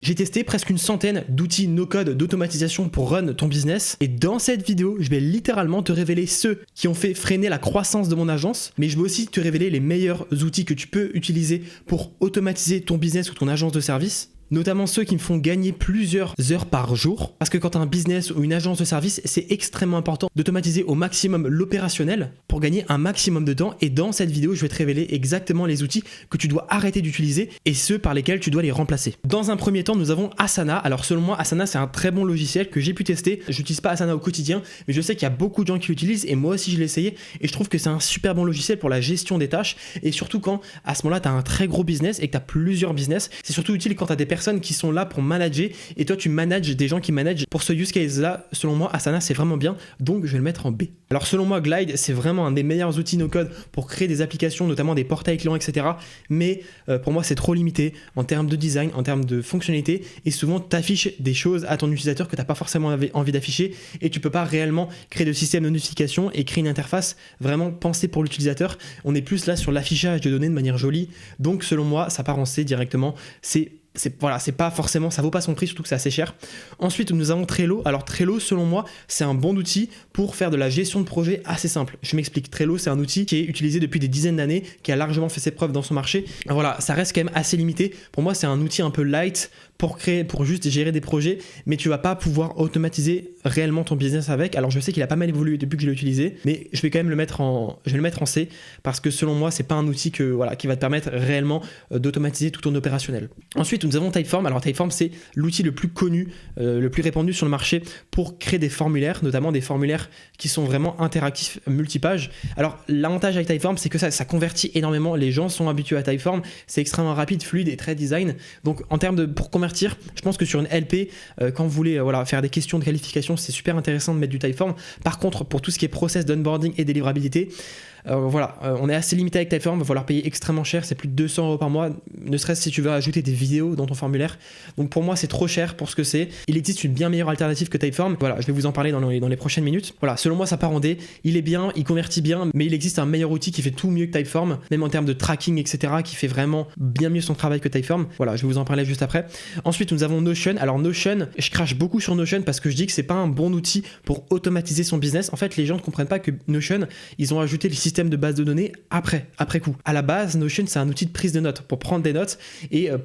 J'ai testé presque une centaine d'outils no-code d'automatisation pour run ton business et dans cette vidéo, je vais littéralement te révéler ceux qui ont fait freiner la croissance de mon agence, mais je vais aussi te révéler les meilleurs outils que tu peux utiliser pour automatiser ton business ou ton agence de service. Notamment ceux qui me font gagner plusieurs heures par jour. Parce que quand tu as un business ou une agence de service, c'est extrêmement important d'automatiser au maximum l'opérationnel pour gagner un maximum de temps. Et dans cette vidéo, je vais te révéler exactement les outils que tu dois arrêter d'utiliser et ceux par lesquels tu dois les remplacer. Dans un premier temps, nous avons Asana. Alors selon moi, Asana, c'est un très bon logiciel que j'ai pu tester. Je n'utilise pas Asana au quotidien, mais je sais qu'il y a beaucoup de gens qui l'utilisent et moi aussi je l'ai essayé. Et je trouve que c'est un super bon logiciel pour la gestion des tâches. Et surtout quand à ce moment-là, tu as un très gros business et que tu as plusieurs business. C'est surtout utile quand tu as des personnes qui sont là pour manager et toi tu manages des gens qui managent. Pour ce use case là, selon moi Asana c'est vraiment bien, donc je vais le mettre en B. Alors selon moi Glide c'est vraiment un des meilleurs outils no code pour créer des applications, notamment des portails clients, etc. Mais pour moi c'est trop limité en termes de design, en termes de fonctionnalité, et souvent tu affiches des choses à ton utilisateur que tu n'as pas forcément envie d'afficher et tu peux pas réellement créer de système de notification et créer une interface vraiment pensée pour l'utilisateur. On est plus là sur l'affichage de données de manière jolie, donc selon moi ça part en C directement. C'est pas forcément, ça vaut pas son prix, surtout que c'est assez cher. Ensuite, nous avons Trello. Alors Trello, selon moi, c'est un bon outil pour faire de la gestion de projet assez simple. Je m'explique. Trello, c'est un outil qui est utilisé depuis des dizaines d'années, qui a largement fait ses preuves dans son marché. Voilà, ça reste quand même assez limité. Pour moi, c'est un outil un peu light pour juste gérer des projets, mais tu vas pas pouvoir automatiser réellement ton business avec. Alors je sais qu'il a pas mal évolué depuis que je l'ai utilisé, mais je vais quand même le mettre en C parce que selon moi, c'est pas un outil qui va te permettre réellement d'automatiser tout ton opérationnel. Ensuite, nous avons Typeform. Alors Typeform, c'est l'outil le plus connu, le plus répandu sur le marché pour créer des formulaires, notamment des formulaires qui sont vraiment interactifs, multipages. Alors l'avantage avec Typeform, c'est que ça convertit énormément. Les gens sont habitués à Typeform, c'est extrêmement rapide, fluide et très design. Donc en termes pour convertir, je pense que sur une LP, quand vous voulez faire des questions de qualification, c'est super intéressant de mettre du Typeform. Par contre, pour tout ce qui est process d'onboarding et délivrabilité, on est assez limité avec Typeform, il va falloir payer extrêmement cher, c'est plus de 200 € par mois, ne serait-ce si tu veux ajouter des vidéos dans ton formulaire. Donc pour moi c'est trop cher pour ce que c'est. Il existe une bien meilleure alternative que Typeform. Voilà, je vais vous en parler dans les prochaines minutes. Voilà, selon moi ça part en D, il est bien, il convertit bien, mais il existe un meilleur outil qui fait tout mieux que Typeform, même en termes de tracking, etc., qui fait vraiment bien mieux son travail que Typeform. Voilà, je vais vous en parler juste après. Ensuite nous avons Notion. Alors Notion, je crache beaucoup sur Notion parce que je dis que c'est pas un bon outil pour automatiser son business. En fait les gens ne comprennent pas que Notion, ils ont ajouté le système de base de données après coup. À la base, Notion, c'est un outil de prise de notes pour prendre des notes et à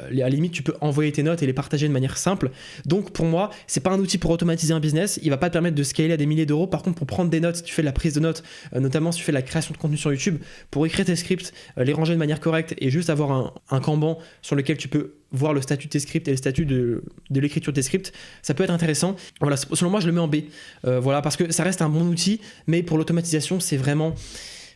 la limite, tu peux envoyer tes notes et les partager de manière simple. Donc pour moi, c'est pas un outil pour automatiser un business. Il va pas te permettre de scaler à des milliers d'euros. Par contre, pour prendre des notes, si tu fais de la prise de notes, notamment si tu fais de la création de contenu sur YouTube, pour écrire tes scripts, les ranger de manière correcte et juste avoir un Kanban sur lequel tu peux voir le statut de tes scripts et le statut de l'écriture de tes scripts, ça peut être intéressant. Voilà, selon moi, je le mets en B. Parce que ça reste un bon outil, mais pour l'automatisation, c'est vraiment...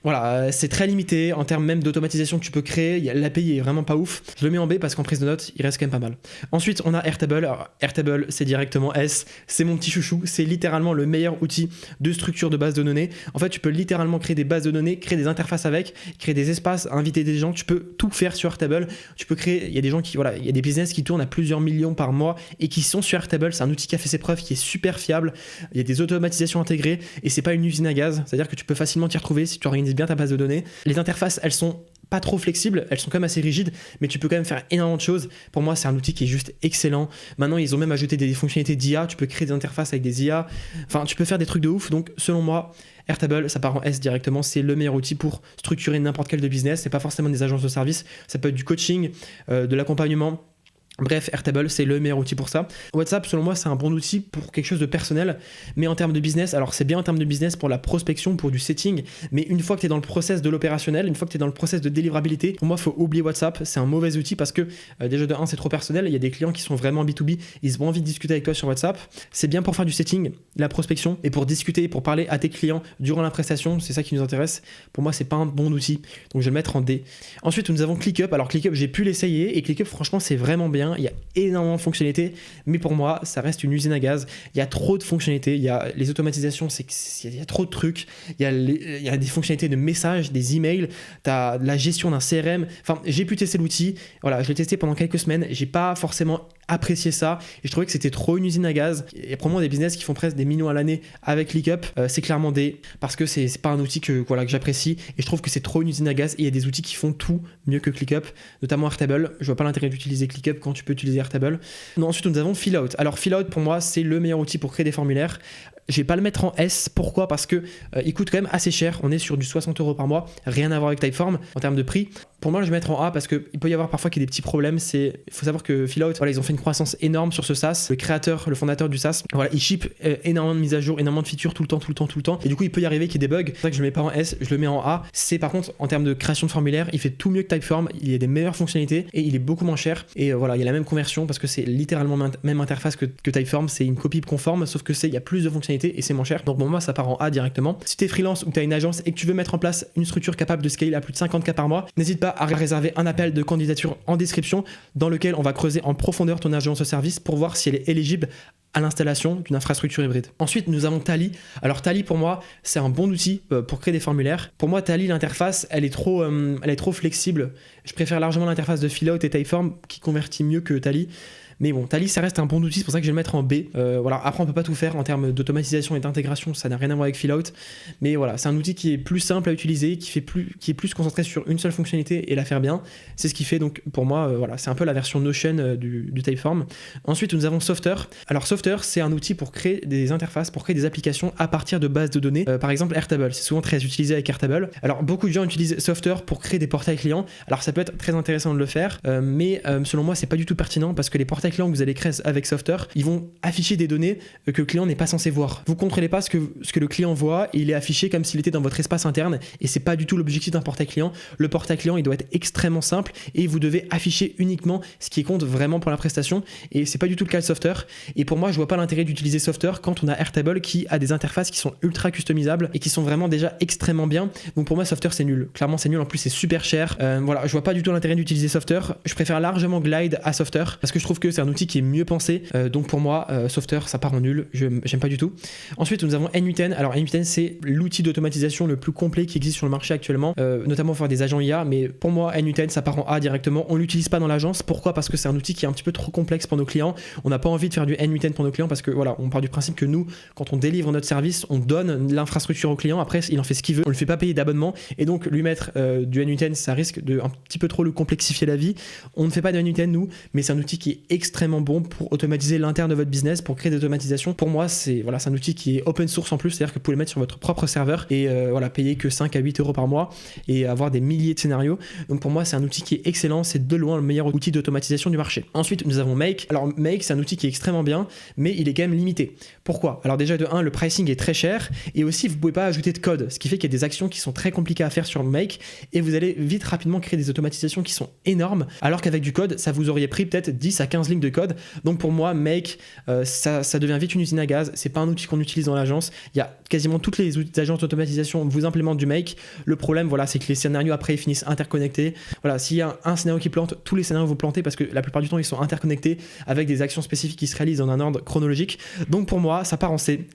Voilà, c'est très limité en termes même d'automatisation que tu peux créer. L'API est vraiment pas ouf. Je le mets en B parce qu'en prise de notes, il reste quand même pas mal. Ensuite, on a Airtable. Alors, Airtable, c'est directement S. C'est mon petit chouchou. C'est littéralement le meilleur outil de structure de base de données. En fait, tu peux littéralement créer des bases de données, créer des interfaces avec, créer des espaces, inviter des gens. Tu peux tout faire sur Airtable. Tu peux créer. Il y a des gens il y a des business qui tournent à plusieurs millions par mois et qui sont sur Airtable. C'est un outil qui a fait ses preuves, qui est super fiable. Il y a des automatisations intégrées et c'est pas une usine à gaz. C'est-à-dire que tu peux facilement t'y retrouver si tu organises bien ta base de données. Les interfaces, elles sont pas trop flexibles, elles sont quand même assez rigides, mais tu peux quand même faire énormément de choses. Pour moi, c'est un outil qui est juste excellent. Maintenant, ils ont même ajouté des fonctionnalités d'IA, tu peux créer des interfaces avec des IA, enfin, tu peux faire des trucs de ouf. Donc, selon moi, Airtable, ça part en S directement, c'est le meilleur outil pour structurer n'importe quel de business. C'est pas forcément des agences de service, ça peut être du coaching, de l'accompagnement. Bref, Airtable, c'est le meilleur outil pour ça. WhatsApp, selon moi, c'est un bon outil pour quelque chose de personnel, mais en termes de business, alors c'est bien en termes de business pour la prospection, pour du setting, mais une fois que tu es dans le process de l'opérationnel, une fois que tu es dans le process de délivrabilité, pour moi, il faut oublier WhatsApp. C'est un mauvais outil parce que déjà de 1, c'est trop personnel. Il y a des clients qui sont vraiment B2B, ils ont envie de discuter avec toi sur WhatsApp. C'est bien pour faire du setting, la prospection, et pour discuter, pour parler à tes clients durant la prestation, c'est ça qui nous intéresse. Pour moi, c'est pas un bon outil, donc je vais le mettre en D. Ensuite, nous avons ClickUp. Alors ClickUp, j'ai pu l'essayer, et ClickUp, franchement, c'est vraiment bien. Il y a énormément de fonctionnalités, mais pour moi, ça reste une usine à gaz. Il y a trop de fonctionnalités, il y a les automatisations, il y a trop de trucs, il y a des fonctionnalités de messages, des emails, tu as la gestion d'un CRM. Enfin, j'ai pu tester l'outil, voilà, je l'ai testé pendant quelques semaines, j'ai pas forcément apprécié ça et je trouvais que c'était trop une usine à gaz. Et probablement des business qui font presque des millions à l'année avec ClickUp, c'est clairement parce que c'est pas un outil que j'apprécie et je trouve que c'est trop une usine à gaz et il y a des outils qui font tout mieux que ClickUp, notamment Airtable. Je vois pas l'intérêt d'utiliser ClickUp quand tu peux utiliser Airtable. Non, ensuite nous avons Fillout. Alors Fillout pour moi c'est le meilleur outil pour créer des formulaires. Je vais pas le mettre en S, pourquoi? Parce que il coûte quand même assez cher, on est sur du 60 € par mois, rien à voir avec Typeform en termes de prix. Pour moi je vais mettre en A parce qu'il peut y avoir parfois qu'il y a des petits problèmes. Il faut savoir que Fillout, voilà, ils ont fait une croissance énorme sur ce SaaS. Le créateur, le fondateur du SaaS, voilà, il ship énormément de mises à jour, énormément de features tout le temps. Et du coup il peut y arriver qu'il y ait des bugs. C'est pour ça que je le mets pas en S, je le mets en A. C'est par contre en termes de création de formulaire, il fait tout mieux que Typeform, il y a des meilleures fonctionnalités et il est beaucoup moins cher. Et voilà, il y a la même conversion parce que c'est littéralement même interface que Typeform, c'est une copie conforme, sauf que il y a plus de fonctionnalités et c'est moins cher. Donc bon, moi ça part en A directement. Si tu es freelance ou tu as une agence et que tu veux mettre en place une structure capable de scale à plus de 50K par mois, n'hésite pas à réserver un appel de candidature en description dans lequel on va creuser en profondeur ton agence de service pour voir si elle est éligible à l'installation d'une infrastructure hybride. Ensuite, nous avons Tally. Alors Tally, pour moi, c'est un bon outil pour créer des formulaires. Pour moi, Tally, l'interface, elle est trop flexible. Je préfère largement l'interface de Fillout et Typeform qui convertit mieux que Tally. Mais bon, Tally, ça reste un bon outil, c'est pour ça que je vais le mettre en B. Voilà. Après, on peut pas tout faire en termes d'automatisation et d'intégration, ça n'a rien à voir avec Fillout. Mais voilà, c'est un outil qui est plus simple à utiliser, qui est plus concentré sur une seule fonctionnalité et la faire bien. C'est ce qui fait, donc pour moi, voilà, c'est un peu la version Notion du Typeform. Ensuite, nous avons Softr. Alors Softr, c'est un outil pour créer des interfaces, pour créer des applications à partir de bases de données. Par exemple, Airtable, c'est souvent très utilisé avec Airtable. Alors beaucoup de gens utilisent Softr pour créer des portails clients. Alors ça peut être très intéressant de le faire, mais selon moi, c'est pas du tout pertinent parce que les portails clients que vous allez créer avec Softr, ils vont afficher des données que le client n'est pas censé voir. Vous contrôlez pas ce que le client voit et il est affiché comme s'il était dans votre espace interne et c'est pas du tout l'objectif d'un portail client. Le portail client, il doit être extrêmement simple et vous devez afficher uniquement ce qui compte vraiment pour la prestation et c'est pas du tout le cas de Softr. Et pour moi, je vois pas l'intérêt d'utiliser Softr quand on a Airtable qui a des interfaces qui sont ultra customisables et qui sont vraiment déjà extrêmement bien. Donc pour moi, Softr c'est nul. Clairement, c'est nul. En plus, c'est super cher. Voilà, je vois pas du tout l'intérêt d'utiliser Softr. Je préfère largement Glide à Softr parce que je trouve que c'est un outil qui est mieux pensé. Donc pour moi, Softr, ça part en nul. J'aime pas du tout. Ensuite, nous avons n8n. Alors n8n, c'est l'outil d'automatisation le plus complet qui existe sur le marché actuellement, notamment pour faire des agents IA. Mais pour moi, n8n, ça part en A directement. On l'utilise pas dans l'agence. Pourquoi? Parce que c'est un outil qui est un petit peu trop complexe pour nos clients. On n'a pas envie de faire du n8n pour nos clients parce que voilà, on part du principe que nous, quand on délivre notre service, on donne l'infrastructure au client. Après, il en fait ce qu'il veut. On le fait pas payer d'abonnement et donc lui mettre du n8n, ça risque de un petit peu trop le complexifier la vie. On ne fait pas de n8n nous, mais c'est un outil qui est extrêmement bon pour automatiser l'interne de votre business, pour créer des automatisations. Pour moi, c'est un outil qui est open source en plus, c'est-à-dire que vous pouvez le mettre sur votre propre serveur et voilà, payer que 5 à 8 € par mois et avoir des milliers de scénarios. Donc pour moi, c'est un outil qui est excellent, c'est de loin le meilleur outil d'automatisation du marché. Ensuite, nous avons Make. Alors Make, c'est un outil qui est extrêmement bien, mais il est quand même limité. Pourquoi? Alors déjà de 1, le pricing est très cher et aussi vous pouvez pas ajouter de code, ce qui fait qu'il y a des actions qui sont très compliquées à faire sur Make et vous allez vite rapidement créer des automatisations qui sont énormes, alors qu'avec du code, ça vous auriez pris peut-être 10 à 15 lignes de code. Donc pour moi, Make, ça devient vite une usine à gaz. C'est pas un outil qu'on utilise dans l'agence. Il y a quasiment toutes les agences d'automatisation vous implémentent du Make. Le problème, voilà, c'est que les scénarios après ils finissent interconnectés. Voilà, s'il y a un scénario qui plante, tous les scénarios vont planter parce que la plupart du temps ils sont interconnectés avec des actions spécifiques qui se réalisent dans un ordre chronologique. Donc pour moi, ça part en C.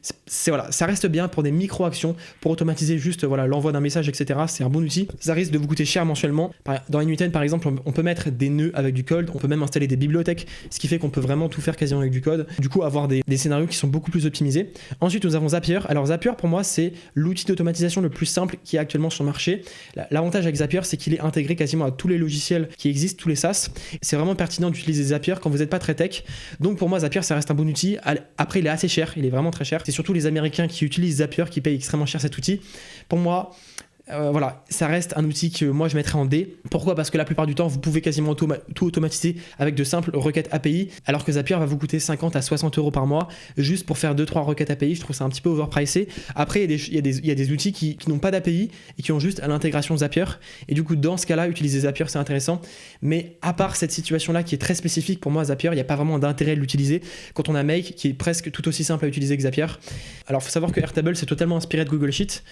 Voilà, ça reste bien pour des micro-actions, pour automatiser juste voilà, l'envoi d'un message, etc. C'est un bon outil. Ça risque de vous coûter cher mensuellement. Dans n8n par exemple, on peut mettre des nœuds avec du code, on peut même installer des bibliothèques, ce qui fait qu'on peut vraiment tout faire quasiment avec du code. Du coup, avoir des scénarios qui sont beaucoup plus optimisés. Ensuite, nous avons Zapier. Alors Zapier, pour moi, c'est l'outil d'automatisation le plus simple qui est actuellement sur le marché. L'avantage avec Zapier, c'est qu'il est intégré quasiment à tous les logiciels qui existent, tous les SaaS. C'est vraiment pertinent d'utiliser Zapier quand vous n'êtes pas très tech. Donc pour moi, Zapier, ça reste un bon outil. Après, il est assez cher, il est vraiment très cher. C'est surtout les Américains qui utilisent Zapier qui payent extrêmement cher cet outil. Pour moi, voilà, ça reste un outil que moi je mettrais en D. Pourquoi? Parce que la plupart du temps, vous pouvez quasiment tout automatiser avec de simples requêtes API, alors que Zapier va vous coûter 50 à 60 € par mois juste pour faire 2-3 requêtes API. Je trouve ça un petit peu overpricé. Après, il y a des outils qui n'ont pas d'API et qui ont juste l'intégration Zapier. Et du coup, dans ce cas-là, utiliser Zapier, c'est intéressant. Mais à part cette situation-là qui est très spécifique, pour moi, Zapier, il n'y a pas vraiment d'intérêt de l'utiliser quand on a Make qui est presque tout aussi simple à utiliser que Zapier. Alors, il faut savoir que Airtable, c'est totalement inspiré de Google Sheet.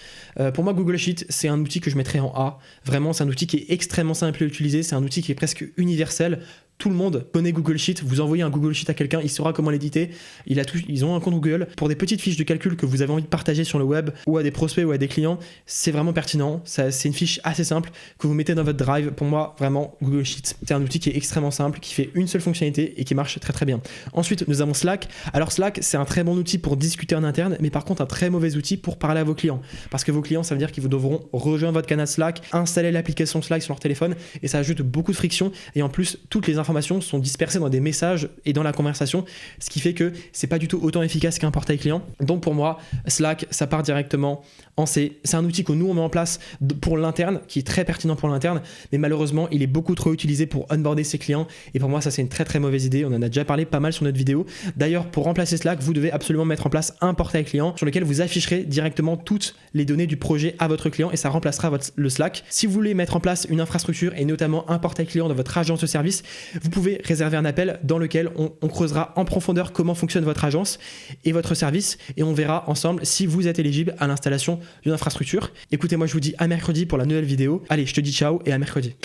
Pour moi, Google Sheet, c'est un outil que je mettrais en A. Vraiment, c'est un outil qui est extrêmement simple à utiliser. C'est un outil qui est presque universel. tout le monde connaît Google Sheet. Vous envoyez un Google Sheet à quelqu'un, il saura comment l'éditer. Ils ont un compte Google. Pour des petites fiches de calcul que vous avez envie de partager sur le web ou à des prospects ou à des clients, c'est vraiment pertinent. C'est une fiche assez simple que vous mettez dans votre Drive. Pour moi, vraiment, Google Sheet, c'est un outil qui est extrêmement simple, qui fait une seule fonctionnalité et qui marche très très bien. Ensuite, nous avons Slack. Alors Slack, c'est un très bon outil pour discuter en interne, mais par contre, un très mauvais outil pour parler à vos clients. Parce que vos clients, ça veut dire qu'ils devront rejoindre votre canal Slack, installer l'application Slack sur leur téléphone et ça ajoute beaucoup de friction. Et en plus, toutes les informations sont dispersées dans des messages et dans la conversation, ce qui fait que c'est pas du tout autant efficace qu'un portail client. Donc pour moi, Slack, ça part directement en C. C'est un outil que nous on met en place pour l'interne, qui est très pertinent pour l'interne, mais malheureusement, il est beaucoup trop utilisé pour onboarder ses clients. Et pour moi, ça c'est une très très mauvaise idée. On en a déjà parlé pas mal sur notre vidéo. D'ailleurs, pour remplacer Slack, vous devez absolument mettre en place un portail client sur lequel vous afficherez directement toutes les données du projet à votre client et ça remplacera le Slack. Si vous voulez mettre en place une infrastructure et notamment un portail client dans votre agence de service, vous pouvez réserver un appel dans lequel on creusera en profondeur comment fonctionne votre agence et votre service et on verra ensemble si vous êtes éligible à l'installation d'une infrastructure. Écoutez, moi je vous dis à mercredi pour la nouvelle vidéo. Allez, je te dis ciao et à mercredi.